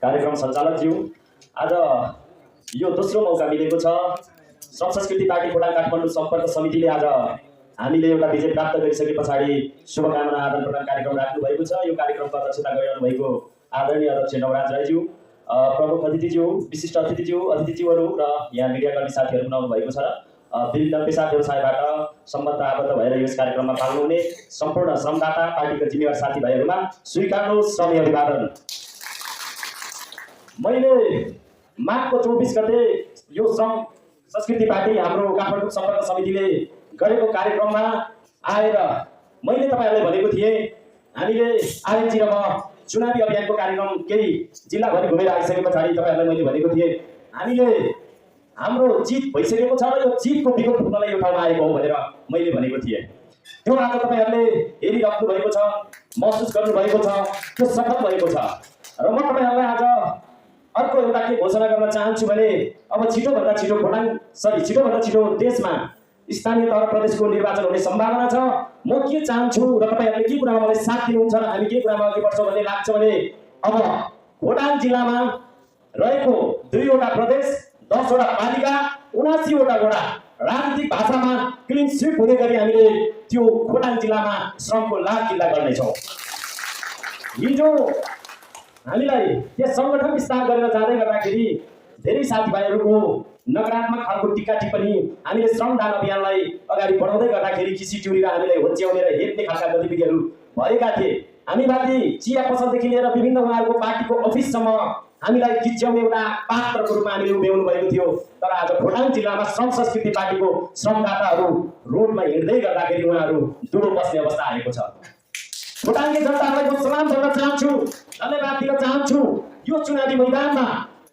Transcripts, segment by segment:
कार्यक्रम सञ्चालकज्यू, आज यो दोस्रो मौका मिलेको छ। श्रम संस्कृति पार्टी खोटाङ काठमाडौँ सम्पर्क समितिले आज हामीले एउटा विजय प्राप्त गरिसके पछाडि शुभकामना आदान प्रदान कार्यक्रम राख्नु भएको छ। यो कार्यक्रमको अध्यक्षता गरिरहनु भएको आदरणीय अध्यक्ष नवराज राईज्यू, प्रमुख अतिथिज्यू, विशिष्ट अतिथिज्यूहरू र यहाँ मिडियाकर्मी साथीहरू पनि आउनु भएको छ र विभिन्न पेसा व्यवसायबाट सम्बद्ध आबद्ध भएर यस कार्यक्रममा पाल्नुहुने सम्पूर्ण श्रमदाता पार्टीका जिम्मेवार साथीभाइहरूमा स्वीकार्नुहोस् श्रमी अभिवादन। मैले माघको 24 गते यो श्रम संस्कृति पार्टी हाम्रो काठमाडौँ सम्पर्क समितिले गरेको कार्यक्रममा आएर मैले तपाईहरुलाई भनेको थिएँ, हामीले आइएनजी र म चुनावी अभियानको कार्यक्रम केही जिल्लाभरि घुमेर आइसके पछाडि तपाईहरुलाई मैले भनेको थिएँ, हामीले हाम्रो जित भइसकेको छ र यो जितको बिगो फुट्नलाई यो ठाउँमा आएको हो भनेर मैले भनेको थिएँ। त्यो आज तपाईहरुले हेरिराख्नु भएको छ, महसुस गर्नु भएको छ, त्यो सफल भएको छ र म तपाईहरुलाई आज अर्को एउटा के घोषणा गर्न चाहन्छु भने अब छिटोभन्दा छिटो देशमा स्थानीय तह प्रदेशको निर्वाचन हुने सम्भावना छ। म के चाहन्छु र तपाईहरुले के कुरामा मलाई साथ दिनुहुन्छ र हामी के कुरामा अघि बढ्छौं भन्ने लाग्छ भने अब खोटाङ जिल्लामा रहेको 2 वटा प्रदेश, 10 वटा पालिका, 79 वटा वडा राजनीतिक भाषामा क्लिन स्वीप हुने गरी हामीले त्यो खोटाङ जिल्लामा श्रमको लाभ किल्ला गर्नेछौँ। हिजो हामीलाई त्यस संगठन विस्तार गरेर जाँदै गर्दाखेरि धेरै साथीभाइहरूको नकारात्मक खालको टीका टिप्पणी हामीले श्रमदान अभियानलाई अगाडि बढाउँदै गर्दाखेरि किसिट्युरी र हामीलाई होच्याउने र हेप्ने खालका गतिविधिहरू भएका थिए। हामीमाथि चिया पसलदेखि लिएर विभिन्न उहाँहरूको पार्टीको अफिससम्म हामीलाई गिच्याउने एउटा पात्रको रूपमा हामीले उभ्याउनु भएको थियो। तर आज खोटाङ जिल्लामा श्रम संस्कृति पार्टीको श्रमदाताहरू रोडमा हिँड्दै गर्दाखेरि उहाँहरू दुडो बस्ने अवस्था आएको छ। खोटाङले जनतालाई म सलाम गर्न चाहन्छु, धन्यवाद दिन चाहन्छु। यो चुनावी मैदानमा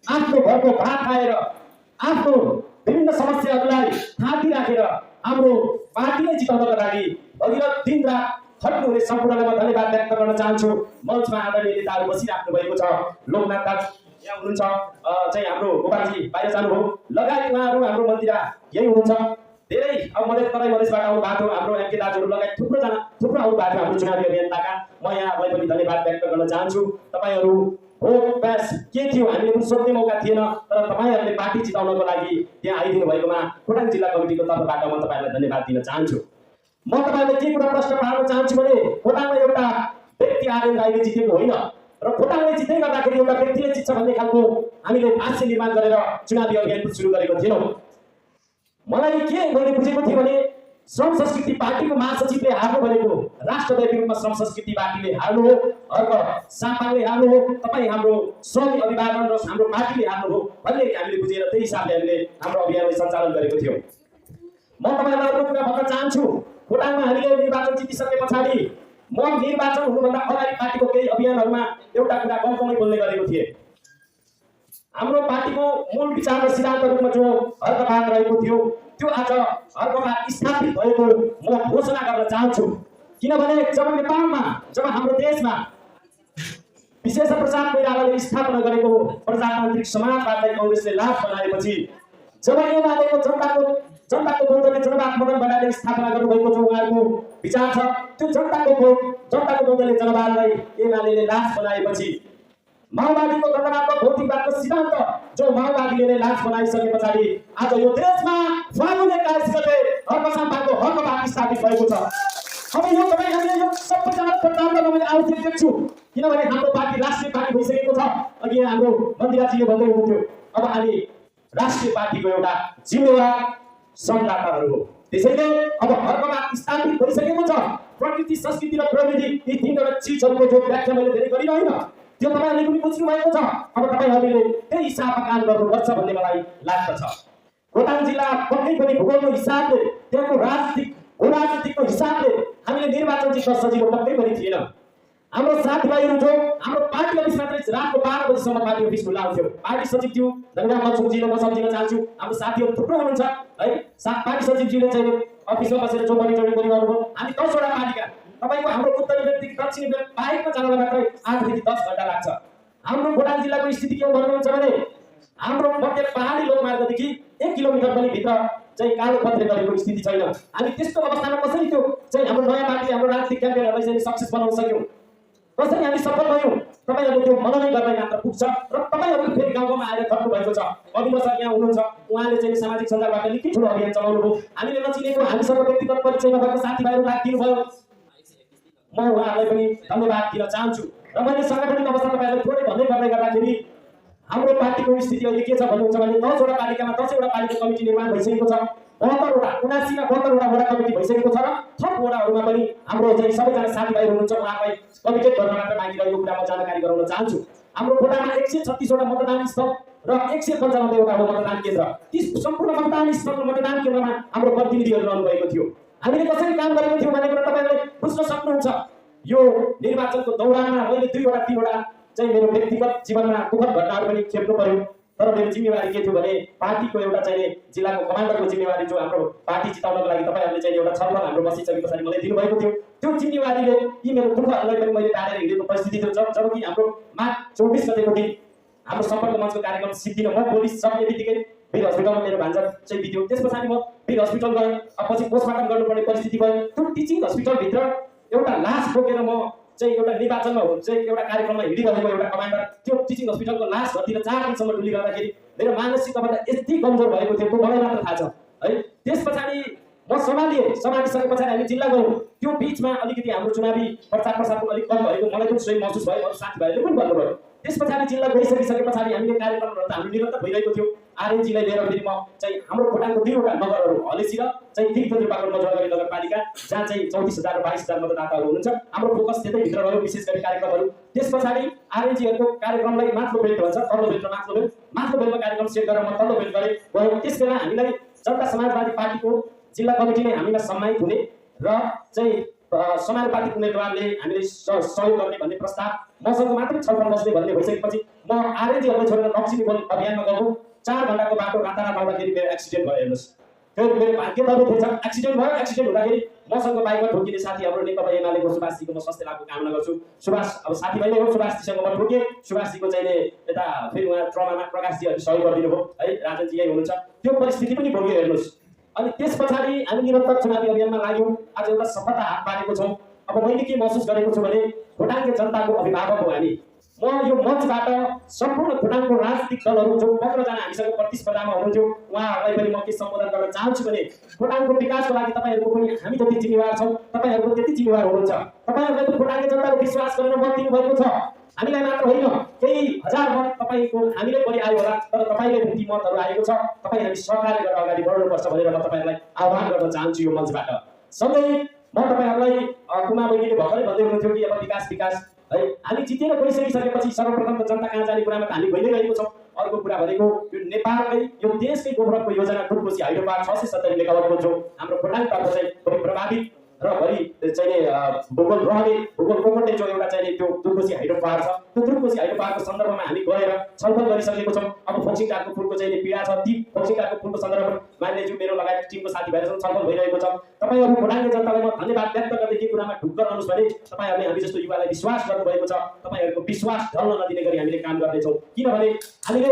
आफ्नो घरको भात खाएर आफ्नो विभिन्न समस्याहरूलाई थाती राखेर हाम्रो पार्टीलाई जिताउनका लागि भगीरथ दिन रात खट्नुहुने सम्पूर्णलाई म धन्यवाद व्यक्त गर्न चाहन्छु। मञ्चमा आदरणीय नेताहरू बसिराख्नु भएको छ, लोकनाथ दास यहाँ हुनुहुन्छ, चाहिँ हाम्रो गोपालजी बाहिर जानुभयो, लगायत उहाँहरू हाम्रो मन्दिरा यही हुनुहुन्छ। धेरै अब मधेसबाट आउनु भएको थियो हाम्रो एमके दाजुहरू लगायत थुप्रो आउनु भएको थियो हाम्रो चुनावी अभियानका। म यहाँलाई पनि धन्यवाद व्यक्त गर्न चाहन्छु। तपाईहरु भोट प्यास के थियो हामीले पनि सोध्ने मौका थिएन, तर तपाईहरुले पार्टी जिताउनको लागि त्यहाँ आइदिनु भएकोमा खोटाङ जिल्ला कमिटीको तर्फबाट म तपाईहरुलाई धन्यवाद दिन चाहन्छु। म तपाईहरुलाई के कुरा प्रश्न पार्न चाहन्छु भने खोटाङमा एउटा व्यक्ति आएर अहिले जितेको होइन र खोटाङले जित्दै गर्दाखेरि एउटा व्यक्तिले जित्छ भन्ने खालको हामीले भाष्य निर्माण गरेर चुनावी अभियान सुरु गरेको थिएनौँ। मलाई के मैले बुझेको थिएँ भने श्रम संस्कृति पार्टीको महासचिवले हार्नु भनेको राष्ट्रव्यापी रूपमा श्रम संस्कृति पार्टीले हार्नु हो, अर्क सापाले हार्नु हो, तपाईँ हाम्रो श्रम अभिवादन र हाम्रो पार्टीले हार्नु हो भन्ने हामीले बुझेर त्यही हिसाबले हामीले हाम्रो अभियानलाई सञ्चालन गरेको थियौँ। म तपाईहरुलाई एउटा कुरा भन्न चाहन्छु, खोटाङमा हामीले निर्वाचन जितिसके पछाडि म निर्वाचन हुनुभन्दा अगाडि पार्टीको केही अभियानहरूमा एउटा कुरा कमकमै बोल्ने गरेको थिएँ। हाम्रो पार्टीको मूल विचार र सिद्धान्त रूपमा जो हर्कबाद रहेको थियो त्यो आज हर्कबाद स्थापित भएको म घोषणा गर्न चाहन्छु। किनभने जब नेपालमा, जब हाम्रो देशमा विशेष प्रसाद कोइरालाले स्थापना गरेको प्रजातान्त्रिक समाजवादलाई कांग्रेसले लाभ बनाएपछि, जब एमालेको जनताको बहुमतले जनवाद मदन बनाएर स्थापना गर्नुभएको जो उहाँको विचार छ, त्यो जनताको बहुमतले जनवादलाई एमालेले लाभ बनाएपछि माओवादीको गणतन्त्रको भौतिकवादको सिद्धान्त जो माओवादीले नै लाज बनाइसके पछाडि आज यो देशमा फागुन 21 गते हर्कसापाको हर्कवाद स्थापित भएको छ। अब यो तपाईँ हामीले यो सबै प्रचार मैले आवश्यक देख्छु, किनभने हाम्रो पार्टी राष्ट्रिय पार्टी भइसकेको छ। अघि हाम्रो मन्दिराजीले भन्दै हुनुहुन्थ्यो, अब हामी राष्ट्रिय पार्टीको एउटा जिम्मेवार श्रमदाताहरू हो। त्यसैले अब हर्कवाद स्थापित भइसकेको छ। प्रकृति, संस्कृति र प्रविधि यी तीनवटा चिजहरूको जो व्याख्या मैले धेरै गरिरहेन त्यो तपाईहरुले पनि बुझ्नु भएको छ। अब तपाईहरुले त्यही हिसाबमा काम गर्नुपर्छ भन्ने मलाई लाग्दछ। खोटाङ जिल्ला पक्कै पनि भूगोलको हिसाबले, त्यहाँको राजनीतिको हिसाबले हामीले निर्वाचन जित्न सजिलो पक्कै पनि थिएन। हाम्रो साथीभाइहरू जो हाम्रो पार्टी अफिस मात्रै रातको 12 बजीसम्म पार्टी अफिस खुल्ला हुन्थ्यो। पार्टी सचिवज्यू धन्यवाद मन्सुङजीले म सम्झिन चाहन्छु, हाम्रो साथीहरू थुप्रो हुनुहुन्छ है। पार्टी सचिवज्यूले चाहिँ अफिसमा बसेर जो मोनिटरिङ गरिरहनु भयो। हामी 10 वटा पालिका, तपाईको हाम्रो उत्तरी बेलदेखि दक्षिणी बेल बाहेकमा जानलाई मात्रै 8 देखि 10 घण्टा लाग्छ। हाम्रो खोटाङ जिल्लाको स्थिति के भन्नुहुन्छ भने हाम्रो मध्य पहाडी लोकमार्गदेखि 1 किलोमिटर पनि भित्र चाहिँ कालो पत्रे गरेको स्थिति छैन। हामी त्यस्तो अवस्थामा कसरी त्यो चाहिँ हाम्रो नयाँ पार्टी, हाम्रो राजनीतिक क्याम्पेनहरुलाई चाहिँ सक्सेस बनाउन सक्यौं। कसरी हामी सफल भयौँ तपाईँहरूले त्यो मननै गर्दै मात्र पुग्छ र तपाईँहरू फेरि गाउँमा आएर थप्नु भएको छ। अभिनव सर यहाँ हुनुहुन्छ, उहाँले चाहिँ सामाजिक सञ्जालबाट निकै ठुलो अभियान चलाउनु भयो। हामीले नचिनेको हामीसँग व्यक्तिगत परिचय नभएको साथीभाइहरू राखिदिनु भयो, म उहाँहरूलाई पनि धन्यवाद दिन चाहन्छु। र मैले साङ्गठनिक अवस्था तपाईँहरूलाई थोरै भन्दै गर्दै गर्दाखेरि हाम्रो पार्टीको स्थिति अहिले के छ भन्नुहुन्छ भने 10 वटा पालिकामा 10 वटा पालिका कमिटी निर्माण भइसकेको छ। 72 वटा 79 मा 72 वटा वडा कमिटी भइसकेको छ र थप वडाहरूमा पनि हाम्रो चाहिँ सबैजना साथीभाइ हुनुहुन्छ, उहाँलाई कमिटेड गर्न मात्र बाँकी रहेको कुरा म जानकारी गराउन चाहन्छु। हाम्रो कोटामा 136 वटा मतदान स्थल र 195 वटा मतदान केन्द्र, ती सम्पूर्ण मतदान स्थल र मतदान केन्द्रमा हाम्रो प्रतिनिधिहरू रहनु भएको थियो। हामीले कसरी काम गरेको थियौँ भन्ने कुरा तपाईहरुले बुझ्न सक्नुहुन्छ। यो निर्वाचनको दौरानमा मैले 2 वटा 3 वटा चाहिँ मेरो व्यक्तिगत जीवनमा दुःखद घटनाहरू पनि खेप्नु पर्यो, तर मेरो जिम्मेवारी के थियो भने पार्टीको एउटा चाहिँ जिल्लाको कमान्डरको जिम्मेवारी जो हाम्रो पार्टी जिताउनको लागि तपाईहरुले चाहिँ एउटा छलफल हाम्रो बसिसके पछाडि मलाई दिनुभएको थियो। त्यो जिम्मेवारीले यी मेरो दुःखहरूलाई पनि मैले टारेर हिँडेको परिस्थिति थियो। जबकि हाम्रो माघ 24 गतेको दिन हाम्रो सम्पर्क मञ्चको कार्यक्रम सिद्धिन म पुलिस सक्ने बित्तिकै वीर हस्पिटलमा मेरो भान्जा चाहिँ बित्यो। त्यस पछाडि म वीर हस्पिटल गएँ, पछि पोस्टमार्टम गर्नुपर्ने परिस्थिति भयो। त्यो टिचिङ हस्पिटलभित्र एउटा लास बोकेर म चाहिँ एउटा निर्वाचनमा चाहिँ एउटा कार्यक्रममा हिँडिरहेको एउटा कमान्डर त्यो टिचिङ हस्पिटलको लास घरतिर 4 दिनसम्म डुलिरहँदाखेरि मेरो मानसिक अवस्था यति कमजोर भएको थियो, त्यो मलाई मात्र थाहा छ है। त्यस पछाडि म सम्हालिसके पछाडि हामी जिल्ला गयौँ। त्यो बीचमा अलिकति हाम्रो चुनावी प्रचार प्रसारको अलिक कम भएको मलाई पनि स्वयं महसुस भयो, अरू साथीभाइहरूले पनि भन्नुभयो। त्यस पछाडि जिल्ला गइसके पछाडि हामीले कार्यक्रमहरू त हाम्रो निरन्तर भइरहेको थियो। आरएनजीलाई लिएर फेरि म चाहिँ हाम्रो खोटाङको 2 वटा नगरहरू हलेसी र चाहिँ दिगबन्द्रपाको मजुवागढी नगरपालिका जहाँ चाहिँ 34,000 र 22,000 मतदाताहरू हुनुहुन्छ, हाम्रो फोकस त्यतैभित्र रह्यो, विशेष गरी कार्यक्रमहरू। त्यस पछाडि आरएनजीहरूको कार्यक्रमलाई माथिल्लो बेल्ट भन्छ, तल्लो बेल्ट र माथिल्लो बेल्टमा कार्यक्रम सेट गरेर म तल्लो बेल्ट गरेँ गयो। त्यस बेला हामीलाई जनता समाजवादी पार्टीको जिल्ला कमिटीले हामीलाई सम्मानित हुने र चाहिँ समानुपातिक उम्मेदवारले हामीले सहयोग गर्ने भन्ने प्रस्ताव मसँग मात्रै छलफल बस्ने भन्ने भइसकेपछि म आरएनजीहरूलाई छोडेर लक्ष्मी बोल अभियानमा गएको। 4 घण्टाको बाटो रातारात आउँदाखेरि मेरो एक्सिडेन्ट भयो। हेर्नुहोस्, त्यो मेरो भाग्य त थिएछ। एक्सिडेन्ट भयो। एक्सिडेन्ट हुँदाखेरि मसँग बाइकमा ठोकिने साथी हाम्रो नेकपा एमालेको सुभाषजीको म स्वास्थ्य लाभको कामना गर्छु। सुभाष अब साथीभाइ नै हो, सुभाषजीसँग म ठोकेँ। सुभाषजीको चाहिँ यता फेरि उहाँ ट्रमामा प्रकाशजीहरूले सहयोग गरिदिनु भयो है, राजनजी यही हुनुहुन्छ। त्यो परिस्थिति पनि भोग्यो। हेर्नुहोस्, अनि त्यस पछाडि हामी निरन्तर चुनावी अभियानमा लाग्यौँ। आज एउटा सफलता हात पारेको छौँ। अब मैले के महसुस गरेको छु भने खोटाङको जनताको अभिभावक हो हामी। म यो मञ्चबाट सम्पूर्ण खोटाङको राजनीतिक दलहरू जो 15 जना हामीसँग प्रतिस्पर्धामा हुनुहुन्थ्यो उहाँहरूलाई पनि म के सम्बोधन गर्न चाहन्छु भने खोटाङको विकासको लागि तपाईहरुको पनि हामी जति जिम्मेवार छौँ, तपाईहरुको त्यति जिम्मेवार हुनुहुन्छ। तपाईहरुले पनि खोटाङको जनताको विश्वास गरेर मत दिनु भएको छ। हामीलाई मात्र होइन, केही हजार मत तपाईको हामीले पनि आयो होला, तर तपाईले पनि ती मतहरू आएको छ। तपाई हामी सहकार्य गरेर अगाडि बढ्नुपर्छ भनेर म तपाईहरुलाई आह्वान गर्न चाहन्छु यो मञ्चबाट। सँगै म तपाईहरुलाई कुमा बहिनीले भर्खरै भन्दै हुनुहुन्थ्यो कि अब विकास है, हामी जितेर गइसकेपछि सर्वप्रथम त जनता कहाँ जाने कुरामा त हामी गइ नै रहेको छौँ। अर्को कुरा भनेको यो नेपालकै यो देशकै गोबरको योजना टुप्पोसी हाइड्रो पार्क 670 मेगावाटको जो हाम्रो खोटाङतर्फ चाहिँ बढी प्रभावित र बढी चाहिँ भूगोल रहने भूगोल कोमटे जो एउटा चाहिँ त्यो टुप्पोसी हाइड्रो पार्क छ, त्यो टुप्पोसी हाइड्रो पार्कको सन्दर्भमा हामी गएर छलफल गरिसकेको छौँ। अब फोक्सिङटारको फुलको चाहिँ पीडा छ, ती फोक्सिङटारको फुलको सन्दर्भमा मान्यज्यू मेरो लगायत टिमको साथीभाइहरूसँग छलफल भइरहेको छ। तपाईहरु खोटाङको जनतालाई म धन्यवाद व्यक्त गर्दै के कुरामा ढुक्क रहनुहोस् भने तपाईहरुले हामी जस्तो युवालाई विश्वास गर्नुभएको छ। तपाईहरुको विश्वास ढल्न नदिने गरी हामीले काम गर्दैछौँ। किनभने हामीले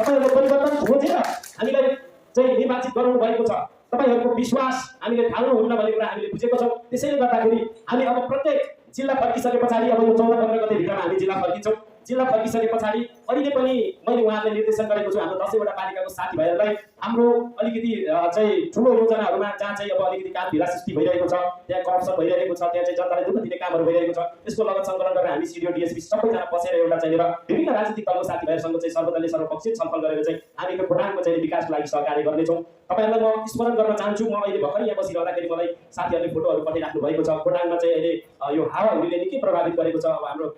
तपाईहरुको परिवर्तन खोजेर हामीलाई चाहिँ निर्वाचित गराउनु भएको छ। तपाईहरुको विश्वास हामीले ढाल्नुहुन्न भन्ने कुरा हामीले बुझेको छौँ। त्यसैले गर्दाखेरि हामी अब प्रत्येक जिल्ला फर्किसके पछाडि अब यो 14-15 गते भित्रमा हामी जिल्ला फर्किन्छौँ। जिल्ला फर्किसके पछाडि अहिले पनि मैले उहाँलाई निर्देशन गरेको छु हाम्रो 10 वटा पालिकाको साथीभाइहरूलाई हाम्रो अलिकति चाहिँ ठुलो योजनाहरूमा जहाँ चाहिँ अब अलिकति काम ढिला सृष्टि भइरहेको छ, त्यहाँ करप्सन भइरहेको छ, त्यहाँ चाहिँ जनतालाई दुःख दिने कामहरू भइरहेको छ, त्यसको लगत सङ्कलन गरेर हामी सिडिओ डिएसपी सबैजना बसेर एउटा चाहिँ विभिन्न राजनीतिक दलको साथीभाइहरूसँग चाहिँ सर्वदलीय सर्वपक्षीय छलफल गरेर चाहिँ हामी यो खोटाङको चाहिँ विकासको लागि सहकार्य गर्नेछौँ। तपाईहरुलाई म स्मरण गर्न चाहन्छु, म अहिले भर्खरै यहाँ बसिरहँदाखेरि मलाई साथीहरूले फोटोहरू पठाइराख्नु भएको छ। खोटाङमा चाहिँ अहिले यो हावाहुरीले निकै प्रभावित गरेको छ। अब हाम्रो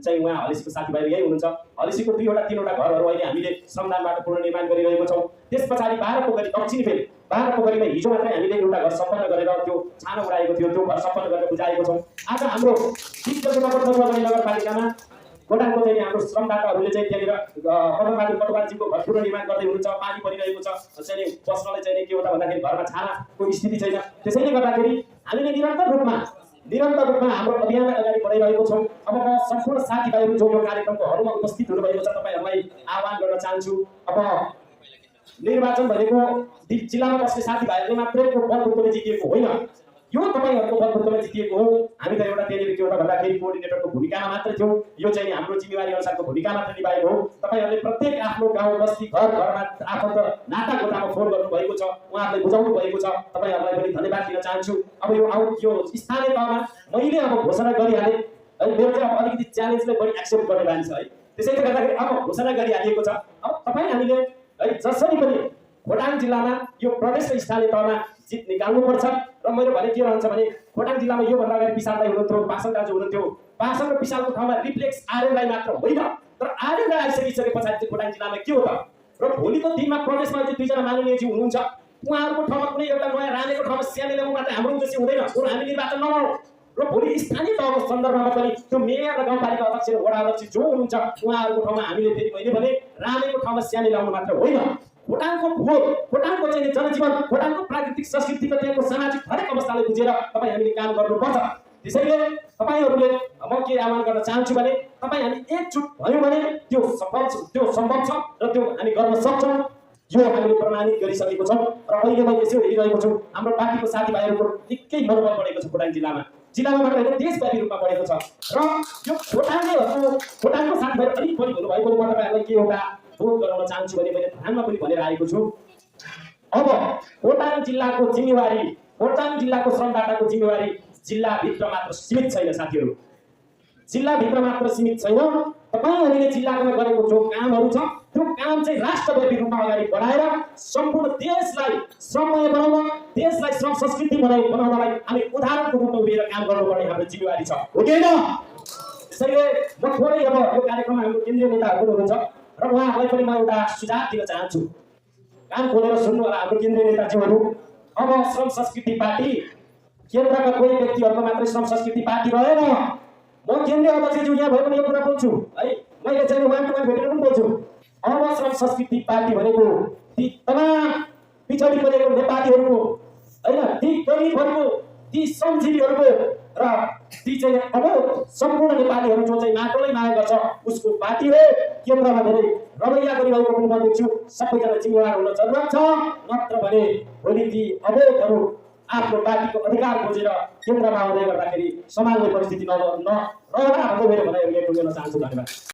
चाहिँ उहाँ हलेसीको साथीभाइहरू यही हुनुहुन्छ। हलेसीको 2 वटा 3 वटा घरहरू अहिले हामीले श्रमदानबाट पुनर्निर्माण गरिरहेको छौँ। त्यस पछाडि 12 पोखरी दक्षिण फेरि 12 पोखरीमा हिजो मात्रै हामीले एउटा घर सम्पन्न गरेर त्यो छानो उडाएको थियो, त्यो घर सम्पन्न गरेर बुझाएको छौँ। आज हाम्रो नगरपालिकामा खोटाङको चाहिँ हाम्रो श्रमदाताहरूले चाहिँ त्यहाँनिर कमलबहादुर पटवालजीको घर पुनर्निर्माण गर्दै हुनुहुन्छ। पानी परिरहेको छ, चाहिँ बस्नलाई चाहिँ के होला भन्दाखेरि घरमा छानाको स्थिति छैन। त्यसैले गर्दाखेरि हामीले निरन्तर रूपमा हाम्रो अभियानलाई अगाडि बढाइरहेको छौँ। अब म सम्पूर्ण साथीभाइहरू जो यो कार्यक्रमको हलमा उपस्थित हुनुभएको छ तपाईहरुलाई आह्वान गर्न चाहन्छु। अब निर्वाचन भनेको जिल्लामा बस्ने साथीभाइहरूले मात्रै बलबुतले जितिएको होइन। यो तपाईहरुको बलबुतामा जितिएको हो। हामी त एउटा टेलिभिजन के एउटा भन्दाखेरि कोअर्डिनेटरको भूमिकामा मात्र थियौं। यो चाहिँ हाम्रो जिम्मेवारी अनुसारको भूमिका मात्र निभाएको हो। तपाईहरुले प्रत्येक आफ्नो गाउँ बस्ती घरमा आफन्त नातागोतामा फोन गर्नु भएको छ, उहाँहरुले बुझाउनु भएको छ। तपाईहरुलाई पनि धन्यवाद दिन चाहन्छु। अब यो स्थानीय तहमा मैले अब घोषणा गरिहाले है, मेरो चाहिँ अब अलिकति च्यालेन्जले बढी एक्सेप्ट गर्ने बानी छ है। त्यसैले गर्दाखेरि अब घोषणा गरिहालिएको छ। अब तपाई हामीले है जसरी पनि खोटाङ जिल्लामा यो प्रदेश र स्थानीय तहमा जित निकाल्नु पर्छ। र मैले भने के रहन्छ भने खोटाङ जिल्लामा यो भन्दा अगाडि विशाल दाइ हुनुहुन्थ्यो, पासन दाजु हुनुहुन्थ्यो। पासन र विशालको ठाउँमा रिफ्लेक्स आर्यनलाई मात्र होइन, तर आर्यनलाई आइसके पछाडि चाहिँ खोटाङ जिल्लामा के हो त? र भोलिको दिनमा प्रदेशमा चाहिँ दुईजना माननीयज्यू हुनुहुन्छ, उहाँहरूको ठाउँमा कुनै एउटा नयाँ रानेको ठाउँमा स्याले ल्याउनु मात्र हाम्रो उद्देश्य हुँदैन। हामी निर्वाचन नगरौँ र भोलि स्थानीय तहको सन्दर्भमा पनि त्यो मेयर र गाउँपालिका अध्यक्ष र वडा अध्यक्ष जो हुनुहुन्छ उहाँहरूको ठाउँमा हामीले फेरि मैले भने रानेको ठाउँमा स्याले ल्याउनु मात्र होइन, खोटाङको भूगोल, खोटाङको चाहिँ जनजीवन, खोटाङको प्राकृतिक संस्कृतिको त्यहाँको सामाजिक हरेक अवस्थालाई बुझेर तपाईँ हामीले काम गर्नुपर्छ। त्यसैले तपाईहरुले म के आह्वान गर्न चाहन्छु भने तपाईँ हामी एकजुट भयौँ भने त्यो सम्भव छ र त्यो हामी गर्न सक्छौँ। यो हामीले प्रमाणित गरिसकेको छौँ र अहिले मैले यसो हेरिरहेको छु हाम्रो पार्टीको साथीभाइहरूको निकै मनोबल बढेको छ खोटाङ जिल्लामा मात्र होइन देशव्यापी रूपमा बढेको छ। र यो खोटाङको साथीभाइ अलिक बढी हुनुभएको म तपाईँहरूलाई के एउटा बोध गराउन चाहन्छु भने मैले ध्यानमा पनि भनेर आएको छु। अब खोटाङ जिल्लाको जिम्मेवारी, खोटाङ जिल्लाको श्रमदाताको जिम्मेवारी जिल्लाभित्र मात्र सीमित छैन साथीहरू, जिल्लाभित्र मात्र सीमित छैन। तपाईहरुले जिल्लामा गरेको जो कामहरू छ त्यो काम चाहिँ राष्ट्रव्यापी रूपमा अगाडि बढाएर सम्पूर्ण देशलाई श्रममय बनाउन, देशलाई श्रम संस्कृति बनाउनलाई हामी उदाहरणको रूपमा उभिएर काम गर्नुपर्ने हाम्रो जिम्मेवारी छ, हो कि हैन? त्यसैले म थोरै अब यो कार्यक्रममा हाम्रो केन्द्रीय नेताहरू हुनुहुन्छ र उहाँहरूलाई पनि म एउटा सुझाव दिन चाहन्छु। कान खोलेर सुन्नु होला हाम्रो केन्द्रीय नेताजीहरू। अब श्रम संस्कृति पार्टी केन्द्रका कोही व्यक्तिहरूको मात्रै श्रम संस्कृति पार्टी रहेन। म केन्द्रीय अध्यक्षज्यू यहाँ भयो भने यो कुरा बोल्छु है, मैले चाहिँ उहाँको भेटेर पनि बोल्छु। अब श्रम संस्कृति पार्टी भनेको ती तमाम पिछडी परेको नेपालीहरूको हैन, ती गरिबहरूको, ती श्रमजीवीहरूको र ती चाहिँ अब सम्पूर्ण नेपालीहरू जो चाहिँ माटोलाई माया गर्छ उसको पार्टी हो। केन्द्रमा धेरै रवैया गरिरहेको पनि म देख्छु। सबैजना जिम्मेवार हुन जरुरत छ, नत्र भने भोलि ती अवैधहरू आफ्नो पार्टीको अधिकार खोजेर केन्द्रमा आउँदै गर्दाखेरि सम्हाल्ने परिस्थिति नरहला भन्दै मेरो भनाइ यही टुङ्ग्याउन चाहन्छु। धन्यवाद।